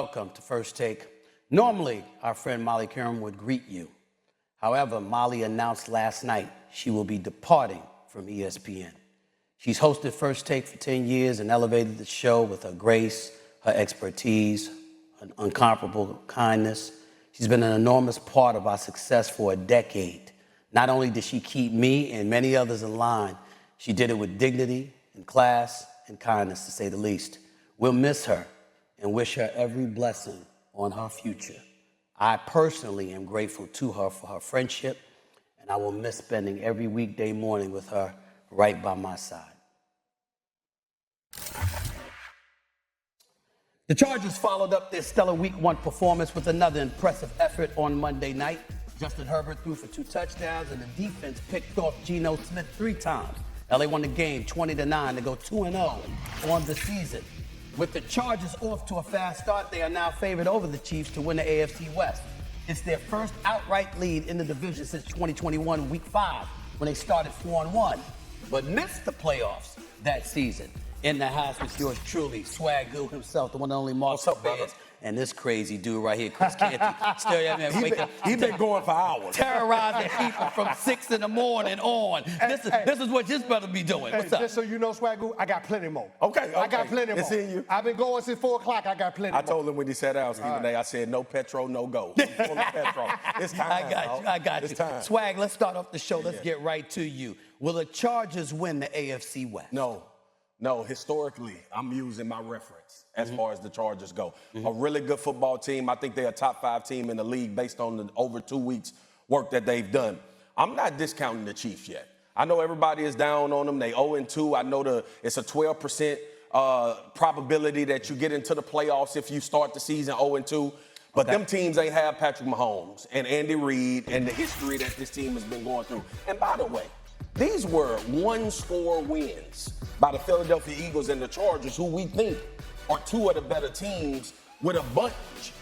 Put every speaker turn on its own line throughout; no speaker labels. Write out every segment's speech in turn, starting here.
welcome to First Take. Normally, our friend Molly Karam would greet you. However, Molly announced last night she will be departing from ESPN. She's hosted First Take for 10 years and elevated the show with her grace, her expertise, an incomparable kindness. She's been an enormous part of our success for a decade. Not only did she keep me and many others in line, she did it with dignity and class and kindness, to say the least. We'll miss her and wish her every blessing on her future. I personally am grateful to her for her friendship, and I will miss spending every weekday morning with her right by my side. The Chargers followed up their stellar Week 1 performance with another impressive effort on Monday night. Justin Herbert threw for 2 touchdowns, and the defense picked off Geno Smith 3 times. LA won the game 20-9 to go 2-0 on the season. With the Chargers off to a fast start, they are now favored over the Chiefs to win the AFC West. It's their first outright lead in the division since 2021 Week 5, when they started 4-1, but missed the playoffs that season. In the house with yours truly, Swagoo himself, the one and only Marcus Bears, and this crazy dude right here, Chris Canty. Still, yeah, man, wake up.
He's been going for hours.
Terrorizing people from 6 in the morning on. This is what this brother be doing. What's up?
Just so you know, Swagoo, I got plenty more.
Okay.
I got plenty more.
It's in you.
I've been going since 4 o'clock. I got plenty more.
I told him when he sat down, Stephen A., I said, no petrol, no go. Full of petrol. It's time.
I got you.
It's time.
Swag, let's start off the show. Let's get right to you. Will the Chargers win the AFC West?
No, historically, I'm using my reference as far as the Chargers go. A really good football team. I think they're a top 5 team in the league based on the over 2 weeks work that they've done. I'm not discounting the Chiefs yet. I know everybody is down on them. They 0-2. I know it's a 12% probability that you get into the playoffs if you start the season 0-2. But them teams ain't have Patrick Mahomes and Andy Reid and the history that this team has been going through. And by the way, these were 1-score wins by the Philadelphia Eagles and the Chargers, who we think are 2 of the better teams, with a bunch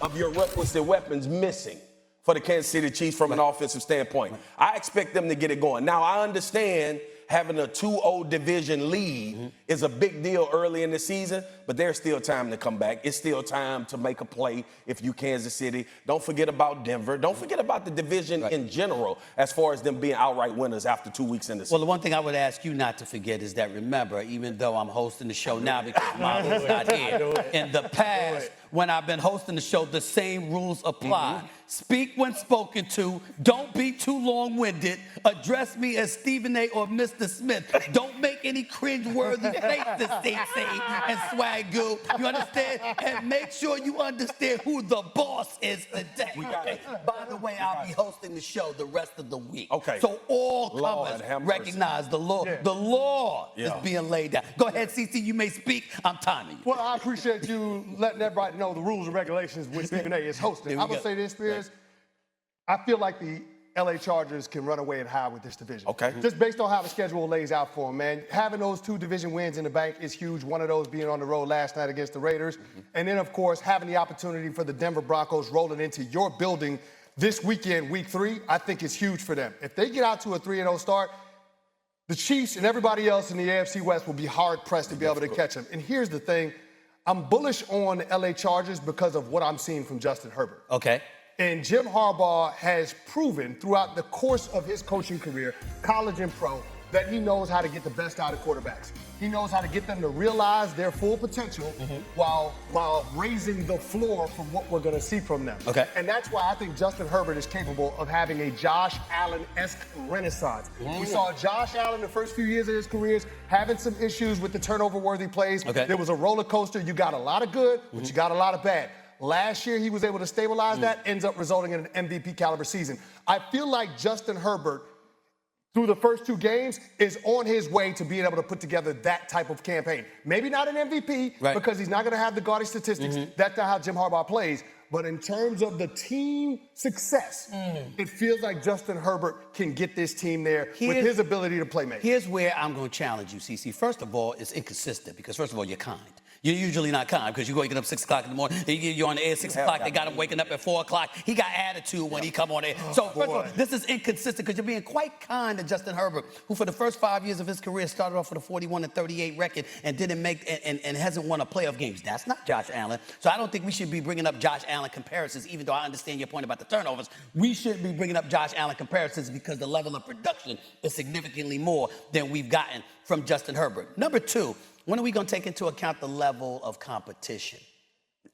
of your requisite weapons missing for the Kansas City Chiefs from an offensive standpoint. I expect them to get it going. Now, I understand having a 2-0 division lead is a big deal early in the season, but there's still time to come back. It's still time to make a play if you Kansas City. Don't forget about Denver. Don't forget about the division in general as far as them being outright winners after 2 weeks in the season.
Well, the one thing I would ask you not to forget is that, remember, even though I'm hosting the show now because Molly's not here, in the past, when I've been hosting the show, the same rules apply. Speak when spoken to. Don't be too long-winded. Address me as Stephen A. or Mr. Smith. Don't make any cringe-worthy faces, CC and Swagoo. You understand? And make sure you understand who the boss is today. Okay? By the way, I'll be hosting the show the rest of the week.
Okay.
So all comers recognize the law. Yeah. The law is being laid down. Go ahead, CC. You may speak. I'm timing you.
Well, I appreciate you letting everybody know the rules and regulations when Stephen A. is hosting. I'm going to say this, Spears. I feel like the LA Chargers can run away and hide with this division.
Okay.
Just based on how the schedule lays out for them, man. Having those 2 division wins in the bank is huge. One of those being on the road last night against the Raiders. And then, of course, having the opportunity for the Denver Broncos rolling into your building this weekend, Week 3, I think is huge for them. If they get out to a 3-0 start, the Chiefs and everybody else in the AFC West will be hard-pressed to be able to catch them. And here's the thing. I'm bullish on the LA Chargers because of what I'm seeing from Justin Herbert.
Okay.
And Jim Harbaugh has proven throughout the course of his coaching career, college and pro, that he knows how to get the best out of quarterbacks. He knows how to get them to realize their full potential while raising the floor from what we're going to see from them.
Okay.
And that's why I think Justin Herbert is capable of having a Josh Allen-esque renaissance. We saw Josh Allen the first few years of his career having some issues with the turnover-worthy plays.
Okay.
There was a roller coaster. You got a lot of good, but you got a lot of bad. Last year, he was able to stabilize that, ends up resulting in an MVP caliber season. I feel like Justin Herbert, through the first 2 games, is on his way to being able to put together that type of campaign. Maybe not an MVP, because he's not going to have the gaudy statistics. That's not how Jim Harbaugh plays. But in terms of the team success, it feels like Justin Herbert can get this team there with his ability to play make.
Here's where I'm going to challenge you, CC. First of all, it's inconsistent because, first of all, you're kind. You're usually not calm because you're waking up 6 o'clock in the morning. You're on the air at 6 o'clock. They got him waking up at 4 o'clock. He got attitude when he come on air. So, first of all, this is inconsistent because you're being quite kind to Justin Herbert, who for the first 5 years of his career started off with a 41-38 record and didn't make and hasn't won a playoff games. That's not Josh Allen. So I don't think we should be bringing up Josh Allen comparisons, even though I understand your point about the turnovers. We should be bringing up Josh Allen comparisons because the level of production is significantly more than we've gotten from Justin Herbert. Number two, when are we going to take into account the level of competition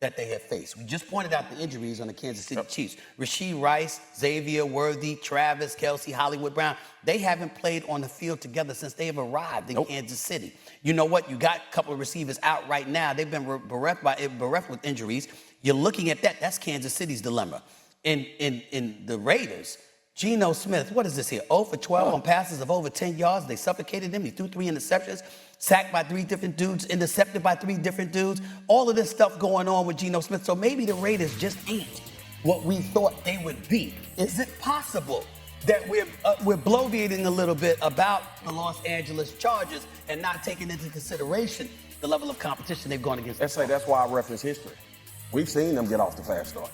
that they have faced? We just pointed out the injuries on the Kansas City Chiefs. Rasheed Rice, Xavier Worthy, Travis Kelce, Hollywood Brown, they haven't played on the field together since they have arrived in Kansas City. You know what? You got a couple of receivers out right now. They've been bereft with injuries. You're looking at that. That's Kansas City's dilemma. In the Raiders, Geno Smith, what is this here? 0 for 12 on passes of over 10 yards. They suffocated him. He threw 3 interceptions, sacked by 3 different dudes, intercepted by 3 different dudes. All of this stuff going on with Geno Smith. So maybe the Raiders just ain't what we thought they would be. Is it possible that we're bloviating a little bit about the Los Angeles Chargers and not taking into consideration the level of competition they've gone against?
That's why I reference history. We've seen them get off the fast start.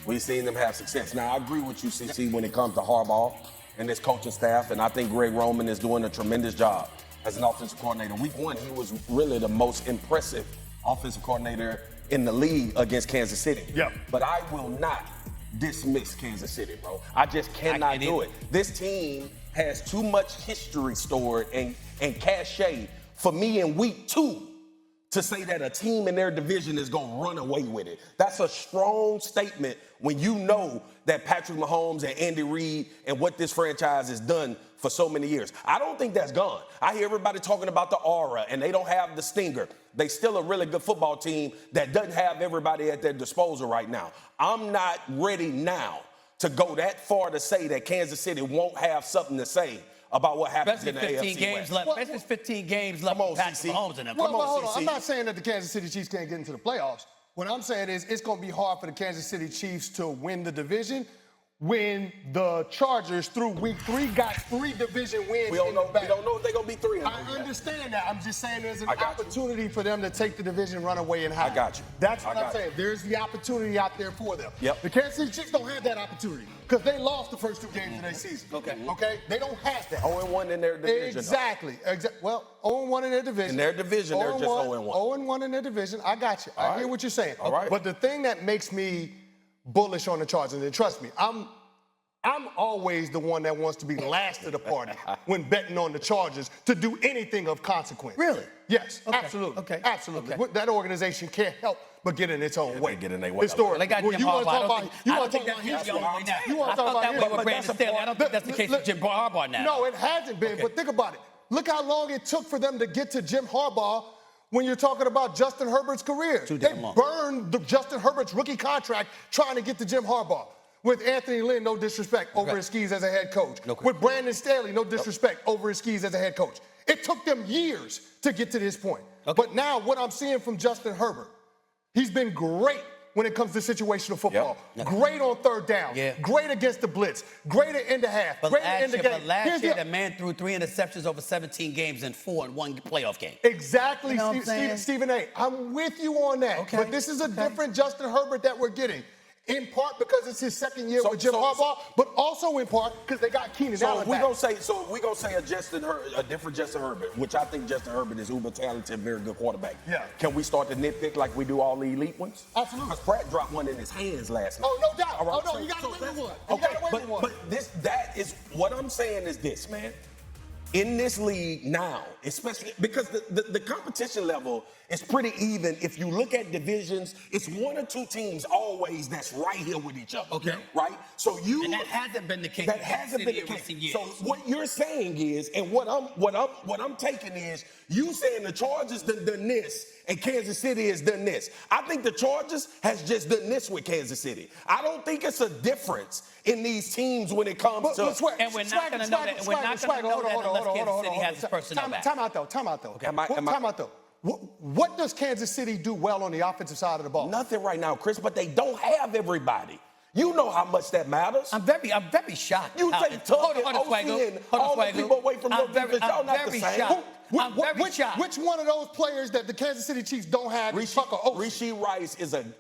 We've seen them have success. Now, I agree with you, CC, when it comes to Harbaugh and this coaching staff, and I think Greg Roman is doing a tremendous job as an offensive coordinator. Week 1, he was really the most impressive offensive coordinator in the league against Kansas City.
Yep.
But I will not dismiss Kansas City, bro. I just cannot do it. This team has too much history stored and cachet for me in week 2 to say that a team in their division is going to run away with it. That's a strong statement when you know that Patrick Mahomes and Andy Reid and what this franchise has done for so many years. I don't think that's gone. I hear everybody talking about the aura, and they don't have the stinger. They still a really good football team that doesn't have everybody at their disposal right now. I'm not ready now to go that far to say that Kansas City won't have something to say about what happens in the AFC West.
Especially 15 games left with Patrick Mahomes in them.
Well, hold on. I'm not saying that the Kansas City Chiefs can't get into the playoffs. What I'm saying is it's going to be hard for the Kansas City Chiefs to win the division when the Chargers, through week 3, got 3 division wins.
We don't know if they're going to be 3.
I understand that. I'm just saying there's an opportunity for them to take the division, run away, and hide.
I got you.
That's what I'm saying. There's the opportunity out there for them.
Yep.
The Kansas City Chiefs don't have that opportunity because they lost the first 2 games of their season. Okay? They don't have that.
0-1 in their division.
Exactly. Well, 0-1 in their division.
In their division, they're just 0-1.
0-1 in their division. I got you. I hear what you're saying.
All right.
But the thing that makes me bullish on the Chargers, and trust me, I'm always the one that wants to be last to the party when betting on the Chargers to do anything of consequence.
Really?
Yes, absolutely. Absolutely. That organization can't help but get in its own way.
They get in their way.
Well, they got Jim Harbaugh.
You want to talk about history?
You want to talk about history? Brandon Staley. I don't think that's the case with Jim Harbaugh now.
No, it hasn't been. But think about it. Look how long it took for them to get to Jim Harbaugh when you're talking about Justin Herbert's career. They burned Justin Herbert's rookie contract trying to get to Jim Harbaugh. With Anthony Lynn, no disrespect, over his skis as a head coach. With Brandon Staley, no disrespect, over his skis as a head coach. It took them years to get to this point. But now what I'm seeing from Justin Herbert, he's been great when it comes to situational football. Great on 3rd down. Great against the blitz. Great at end of half. Great at end of game.
But last year, the man threw 3 interceptions over 17 games and 4 in 1 playoff game.
Exactly,
You know what I'm saying?
Stephen A. I'm with you on that. But this is a different Justin Herbert that we're getting. In part because it's his 2nd year with Jim Harbaugh, but also in part because they got Keenan Allen back.
We're gonna say a different Justin Herbert, which I think Justin Herbert is uber talented, very good quarterback. Can we start to nitpick like we do all the elite ones?
Absolutely.
Because Pratt dropped one in his hands last night.
Oh, no doubt. Oh, no, you got to win one.
But that is what I'm saying is this, man. In this league now, especially because the competition level is pretty even. If you look at divisions, it's 1 or 2 teams always that's right here with each other. Right? So
and that hasn't been the case.
That hasn't been the case. So what you're saying is, and what I'm taking is, you saying the Chargers done this and Kansas City has done this. I think the Chargers has just done this with Kansas City. I don't think it's a difference in these teams when it comes to.
And we're not going to know that. We're not going to know that unless Kansas City has its personnel back.
Time out though. Time out though. What does Kansas City do well on the offensive side of the ball?
Nothing right now, Chris, but they don't have everybody. You know how much that matters.
I'm very shocked.
You take Tug and OC and all the people away from your defense. Y'all not the same.
I'm very shocked.
Which one of those players that the Kansas City Chiefs don't have is Tucker Oath?
Rishi Rice is an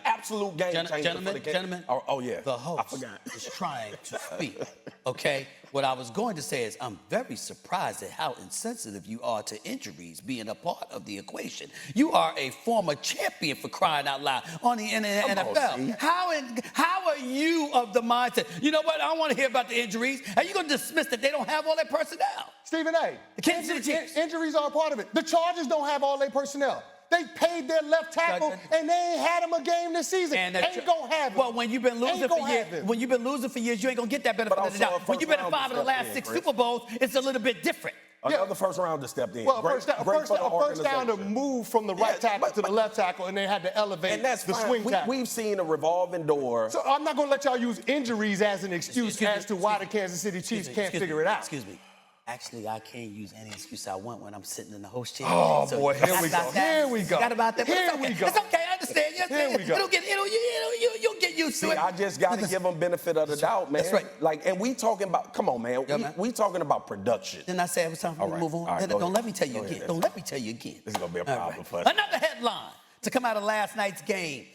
absolute game changer.
Gentlemen,
oh, yeah.
The host
I forgot.
is trying to speak, okay? What I was going to say is I'm very surprised at how insensitive you are to injuries being a part of the equation. You are a former champion, for crying out loud, on the NFL. How are you of the mindset? You know what? I don't want to hear about the injuries. Are you going to dismiss that they don't have all their personnel?
Stephen A.
The Kansas City Chiefs.
Injuries are a part of it. The Chargers don't have all their personnel. They paid their left tackle, and they ain't had him a game this season. Ain't gonna have him.
Well, when you've been losing for years, you ain't gonna get that benefit of the doubt. When you've been in 5 of the last 6 Super Bowls, it's a little bit different.
Another first rounder stepped in.
Well, first down to move from the right tackle to the left tackle, and they had to elevate the swing tackle.
We've seen a revolving door.
So I'm not gonna let y'all use injuries as an excuse as to why the Kansas City Chiefs can't figure it out.
Excuse me. Actually, I can't use any excuse I want when I'm sitting in the host chair.
Oh,
so
boy, here we go. Here we go.
Forgot about that.
Here we go.
It's okay. I understand.
Here we go.
You'll get used to it.
I just got to give them benefit of the doubt, man.
That's right.
Like, and we talking about, come on, man. We talking about production.
Then I said it was time for me to move on. Don't let me tell you again. Don't let me tell you again.
This is going to be a problem for us.
Another headline to come out of last night's game.